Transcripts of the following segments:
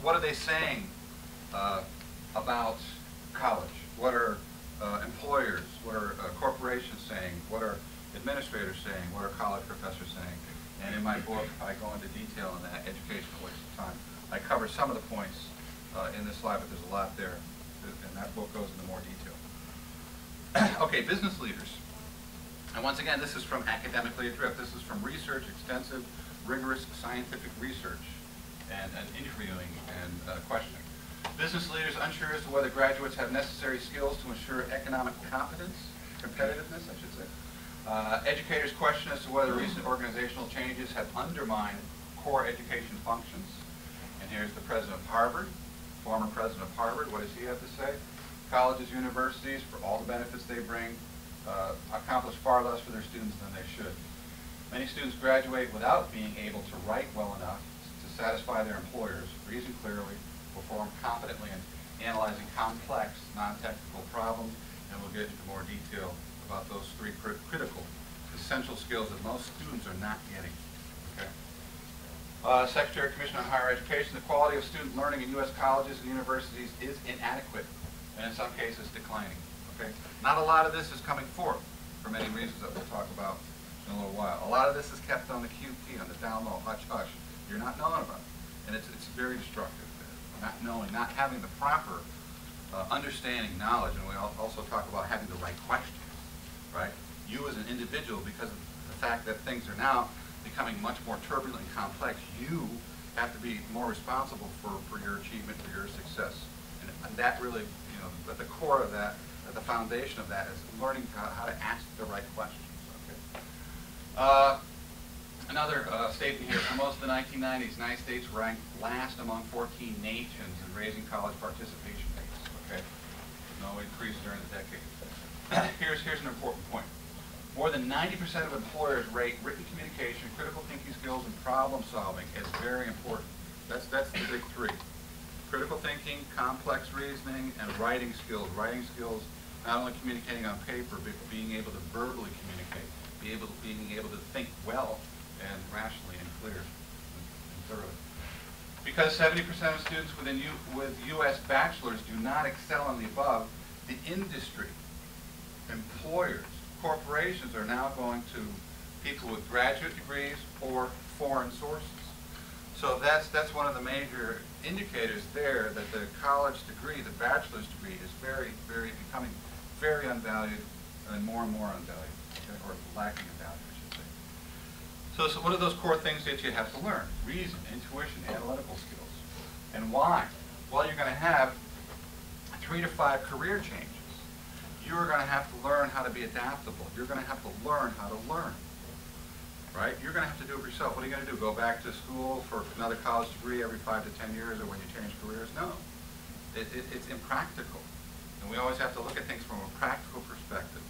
what are they saying about college? What are employers, what are corporations saying? What are administrators saying? What are college professors saying? And in my book, I go into detail on that, Educational Waste of Time. I cover some of the points in this slide, but there's a lot there, and that book goes into more detail. Okay, business leaders. And once again, this is from Academically Adrift. This is from research, extensive, rigorous scientific research, and interviewing and questioning. Business leaders unsure as to whether graduates have necessary skills to ensure economic competence, competitiveness, I should say. Educators question as to whether recent organizational changes have undermined core education functions. And here's the president of Harvard, former president of Harvard. What does he have to say? Colleges, universities, for all the benefits they bring, accomplish far less for their students than they should. Many students graduate without being able to write well enough to satisfy their employers, reason clearly, perform competently in analyzing complex, non-technical problems, and we'll get into more detail about those three critical, essential skills that most students are not getting. Okay? Secretary Commission on Higher Education, the quality of student learning in U.S. colleges and universities is inadequate, and in some cases declining. Okay? Not a lot of this is coming forth for many reasons that we'll talk about in a little while. A lot of this is kept on the QT, on the down low, hush hush. You're not knowing about it, and it's very destructive. Not knowing, not having the proper understanding, knowledge, and we also talk about having the right questions, right? You as an individual, because of the fact that things are now becoming much more turbulent and complex, you have to be more responsible for your achievement, for your success. And that really, you know, at the core of that, at the foundation of that is learning how to ask the right questions. Okay. Another statement here. For most of the 1990s, the United States ranked last among 14 nations in raising college participation rates. Okay, no increase during the decade. Here's an important point. More than 90% of employers rate written communication, critical thinking skills, and problem solving as very important. That's the big three. Critical thinking, complex reasoning, and writing skills. Writing skills, not only communicating on paper, but being able to verbally communicate, being able to think well and rationally and clear and thoroughly. Because 70% of students with U.S. bachelors do not excel in the above, the industry, employers, corporations are now going to people with graduate degrees or foreign sources. So that's one of the major indicators there that the college degree, the bachelor's degree, is becoming very unvalued and more unvalued, okay, or lacking in value. So what are those core things that you have to learn? Reason, intuition, analytical skills. And why? Well, you're going to have 3 to 5 career changes. You're going to have to learn how to be adaptable. You're going to have to learn how to learn. Right? You're going to have to do it yourself. What are you going to do? Go back to school for another college degree every 5 to 10 years or when you change careers? No. It's impractical. And we always have to look at things from a practical perspective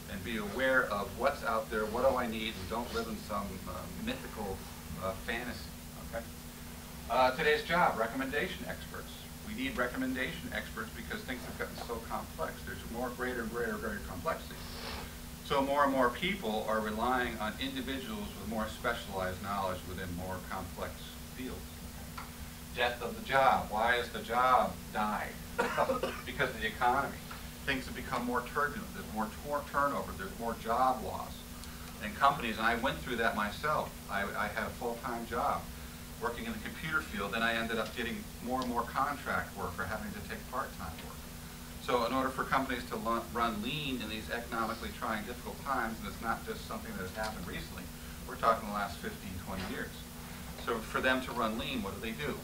and be aware of what's out there, what do I need, and don't live in some mythical fantasy. Okay? Today's job, recommendation experts. We need recommendation experts because things have gotten so complex. There's greater complexity. So more and more people are relying on individuals with more specialized knowledge within more complex fields. Death of the job. Why has the job died? Because of the economy. Things have become more turbulent. There's more turnover. There's more job loss. And companies, and I went through that myself. I had a full-time job working in the computer field, then I ended up getting more and more contract work or having to take part-time work. So in order for companies to run lean in these economically trying, difficult times, and it's not just something that has happened recently, we're talking the last 15, 20 years. So for them to run lean, what do?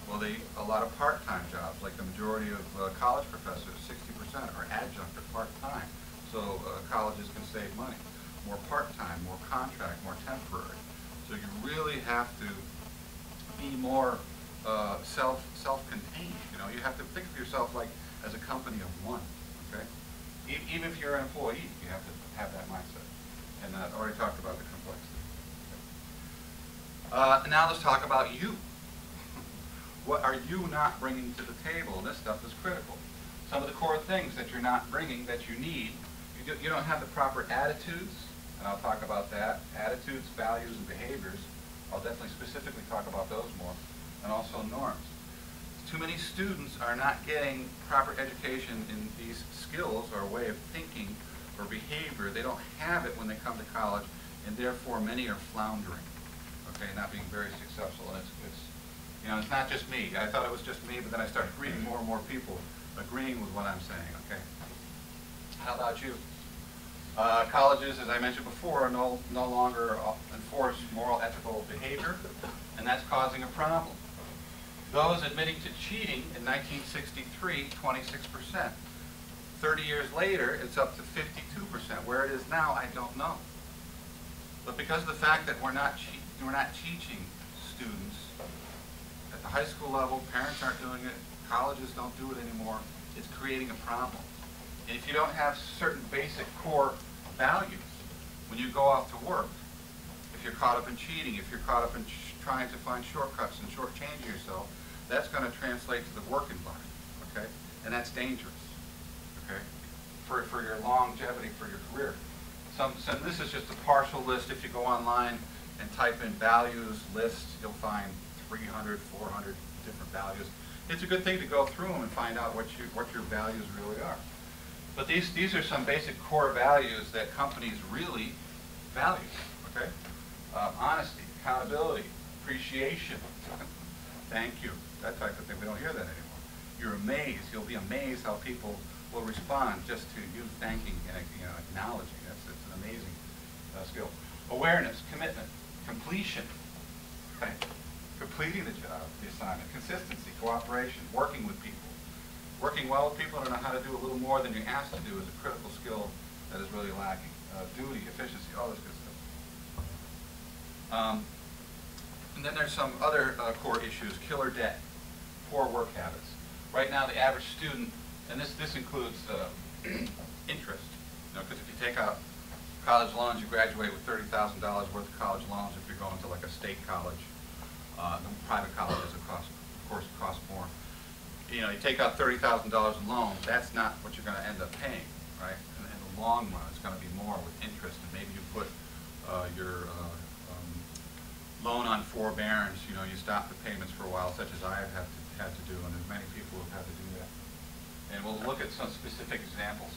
Well, a lot of part-time jobs, like the majority of college professors, 60% are adjunct or part-time. So colleges can save money. More part-time, more contract, more temporary. So you really have to be more self-contained. You know, you have to think of yourself like as a company of one. Okay, even if you're an employee, you have to have that mindset. And I already talked about the complexity. Okay. Now let's talk about you. What are you not bringing to the table? And this stuff is critical. Some of the core things that you're not bringing that you need. You don't have the proper attitudes, and I'll talk about that. Attitudes, values, and behaviors. I'll definitely specifically talk about those more. And also norms. It's too many students are not getting proper education in these skills or way of thinking or behavior. They don't have it when they come to college, and therefore many are floundering, okay, not being very successful. And it's not just me. I thought it was just me, but then I started reading more and more people agreeing with what I'm saying, okay? How about you? Colleges, as I mentioned before, no longer enforce moral, ethical behavior, and that's causing a problem. Those admitting to cheating in 1963, 26%. 30 years later, it's up to 52%. Where it is now, I don't know. But because of the fact that we're not teaching students at the high school level, parents aren't doing it, colleges don't do it anymore, it's creating a problem. And if you don't have certain basic core values when you go off to work, if you're caught up in cheating, if you're caught up in trying to find shortcuts and shortchanging yourself, that's going to translate to the work environment, okay? And that's dangerous, okay? For your longevity, for your career. So this is just a partial list. If you go online and type in values list, you'll find 300, 400 different values. It's a good thing to go through them and find out what your values really are. But these are some basic core values that companies really value, okay? Honesty, accountability, appreciation, thank you, that type of thing. We don't hear that anymore. You're amazed, you'll be amazed how people will respond just to you thanking and acknowledging. It's an amazing skill. Awareness, commitment, completion, right? Completing the job, the assignment, consistency, cooperation, working with people. Working well with people and know how to do a little more than you're asked to do is a critical skill that is really lacking. Duty, efficiency, all this good stuff. And then there's some other core issues: killer debt, poor work habits. Right now, the average student, and this includes interest, because if you take out college loans, you graduate with $30,000 worth of college loans. If you're going to like a state college, private colleges, of course, cost more. You take out $30,000 in loans, that's not what you're going to end up paying, right? In the long run, it's going to be more with interest, and maybe you put your loan on forbearance, you stop the payments for a while, such as I have had to do, and there's many people who have had to do that. And we'll look at some specific examples.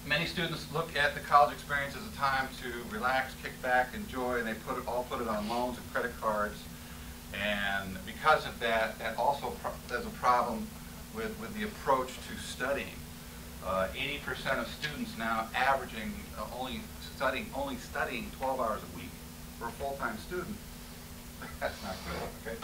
Many students look at the college experience as a time to relax, kick back, enjoy, and they all put it on loans and credit cards. And because of that, there's a problem with the approach to studying. 80% of students now averaging only studying 12 hours a week for a full-time student. That's not good, okay?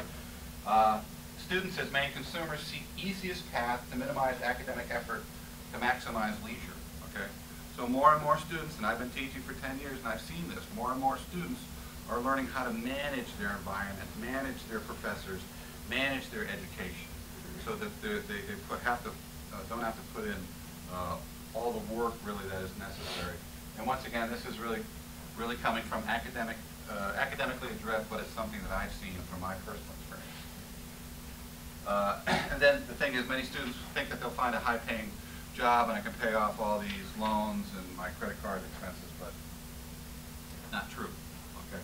Students as main consumers seek easiest path to minimize academic effort to maximize leisure, okay? So more and more students, and I've been teaching for 10 years and I've seen this, more and more students are learning how to manage their environment, manage their professors, manage their education, so that they don't have to put in all the work really that is necessary. And once again, this is really coming from academically addressed, but it's something that I've seen from my personal experience. And then the thing is, many students think that they'll find a high-paying job and I can pay off all these loans and my credit card expenses, but not true. Okay.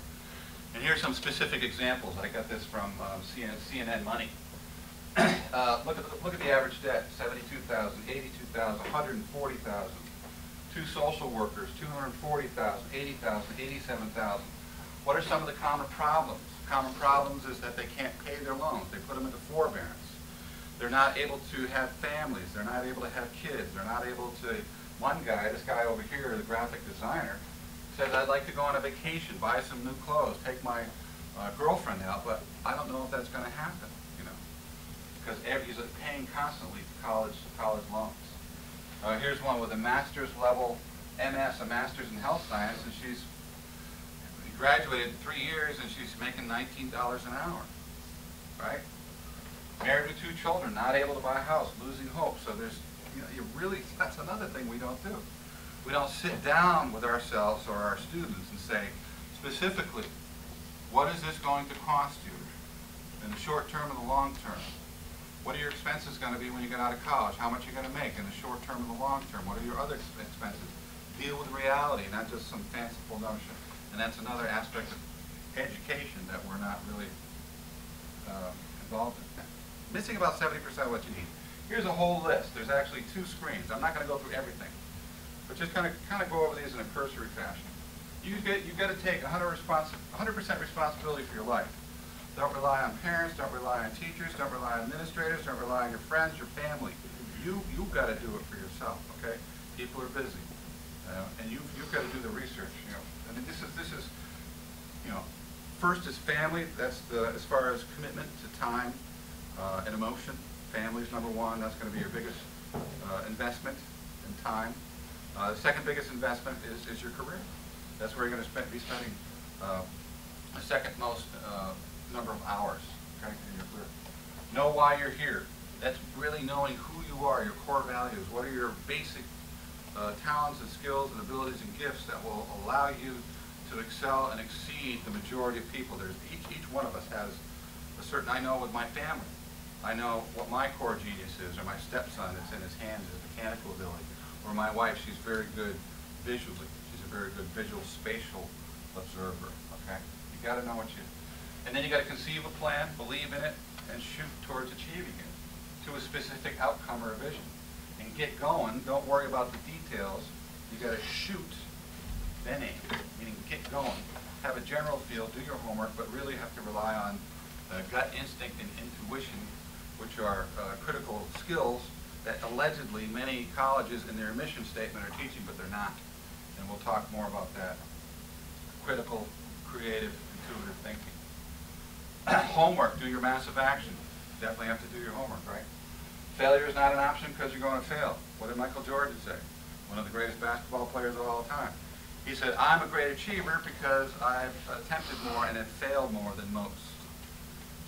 And here's some specific examples. I got this from CNN Money. Look at the average debt: $72,000, $82,000, $140,000. Two social workers: $240,000, $80,000, $87,000. What are some of the common problems? Common problems is that they can't pay their loans. They put them into forbearance. They're not able to have families. They're not able to have kids. They're not able to. One guy, this guy over here, the graphic designer, says, I'd like to go on a vacation, buy some new clothes, take my girlfriend out, but I don't know if that's going to happen, because he's paying constantly to college loans. Here's one with a master's level MS, a master's in health science, and she's graduated in 3 years and she's making $19 an hour, right? Married with 2 children, not able to buy a house, losing hope. So there's, that's another thing we don't do. We don't sit down with ourselves or our students and say, specifically, what is this going to cost you in the short term and the long term? What are your expenses going to be when you get out of college? How much are you going to make in the short term and the long term? What are your other expenses? Deal with reality, not just some fanciful notion. And that's another aspect of education that we're not really involved in. Missing about 70% of what you need. Here's a whole list. There's actually 2 screens. I'm not going to go through everything, but just kind of go over these in a cursory fashion. You've got to take 100% responsibility for your life. Don't rely on parents, don't rely on teachers, don't rely on administrators, don't rely on your friends, your family. You've got to do it for yourself, okay? People are busy, and you've got to do the research. I mean, this is, first is family. That's as far as commitment to time and emotion. Family's number one. That's going to be your biggest investment in time. The second biggest investment is your career. That's where you're going to be spending the second most number of hours, okay, in your career. Know why you're here. That's really knowing who you are, your core values. What are your basic talents and skills and abilities and gifts that will allow you to excel and exceed the majority of people. There's each one of us has a certain, I know with my family, I know what my core genius is, or my stepson that's in his hands, his mechanical ability, or my wife, she's very good visually. She's a very good visual spatial observer, okay? You got to know what you, and then you got to conceive a plan, believe in it, and shoot towards achieving it to a specific outcome or a vision. And get going. Don't worry about the details. You got to shoot, then aim, meaning get going. Have a general feel, do your homework, but really have to rely on gut instinct and intuition, which are critical skills that allegedly many colleges in their mission statement are teaching, but they're not. And we'll talk more about that. Critical, creative, intuitive thinking. Homework, do your massive action. Definitely have to do your homework, right? Failure is not an option because you're going to fail. What did Michael Jordan say? One of the greatest basketball players of all time. He said, I'm a great achiever because I've attempted more and have failed more than most.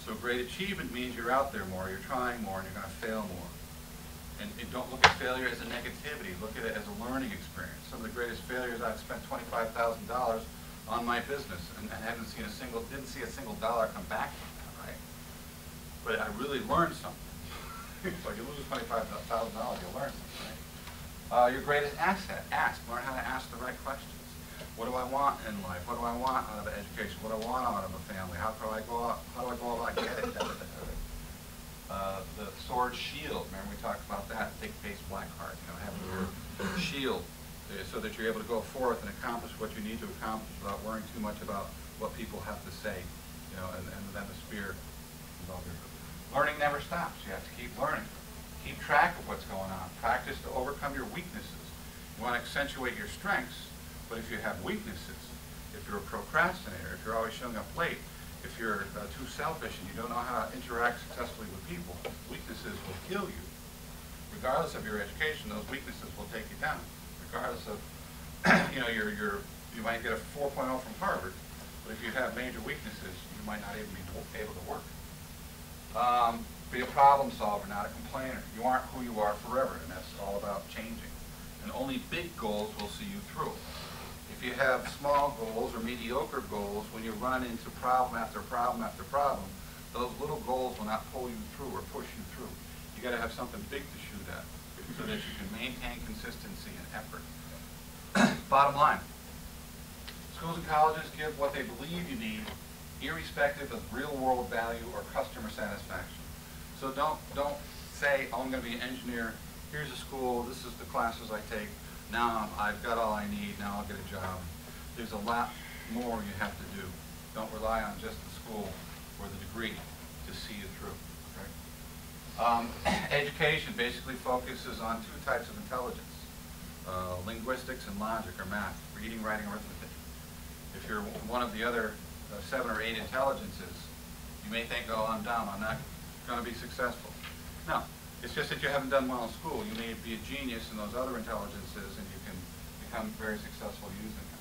So great achievement means you're out there more, you're trying more, and you're going to fail more. And don't look at failure as a negativity. Look at it as a learning experience. Some of the greatest failures, I've spent $25,000 on my business and didn't see a single dollar come back from that, right? But I really learned something. So you lose $25,000, you'll learn something, right? Your greatest asset, learn how to ask the right questions. What do I want in life? What do I want out of an education? What do I want out of a family? How do I go about getting it? The sword shield, remember we talked about that, thick-faced black heart, having your shield so that you're able to go forth and accomplish what you need to accomplish without worrying too much about what people have to say, and then the spear involved here. Learning never stops. You have to keep learning. Keep track of what's going on. Practice to overcome your weaknesses. You want to accentuate your strengths, but if you have weaknesses, if you're a procrastinator, if you're always showing up late, if you're too selfish and you don't know how to interact successfully with people, weaknesses will kill you. Regardless of your education, those weaknesses will take you down. Regardless of, you might get a 4.0 from Harvard, but if you have major weaknesses, you might not even be able to work. Be a problem solver, not a complainer. You aren't who you are forever, and that's all about changing. And only big goals will see you through. If you have small goals or mediocre goals, when you run into problem after problem after problem, those little goals will not pull you through or push you through. You got to have something big to shoot at so that you can maintain consistency and effort. Bottom line, schools and colleges give what they believe you need, irrespective of real-world value or customer satisfaction. So don't say, oh, I'm going to be an engineer. Here's a school. This is the classes I take. Now I've got all I need. Now I'll get a job. There's a lot more you have to do. Don't rely on just the school or the degree to see you through. Right? Education basically focuses on 2 types of intelligence: linguistics and logic, or math, reading, writing, arithmetic. If you're one of the other 7 or 8 intelligences, you may think, oh, I'm dumb, I'm not going to be successful. No, it's just that you haven't done well in school. You may be a genius in those other intelligences, and you can become very successful using them.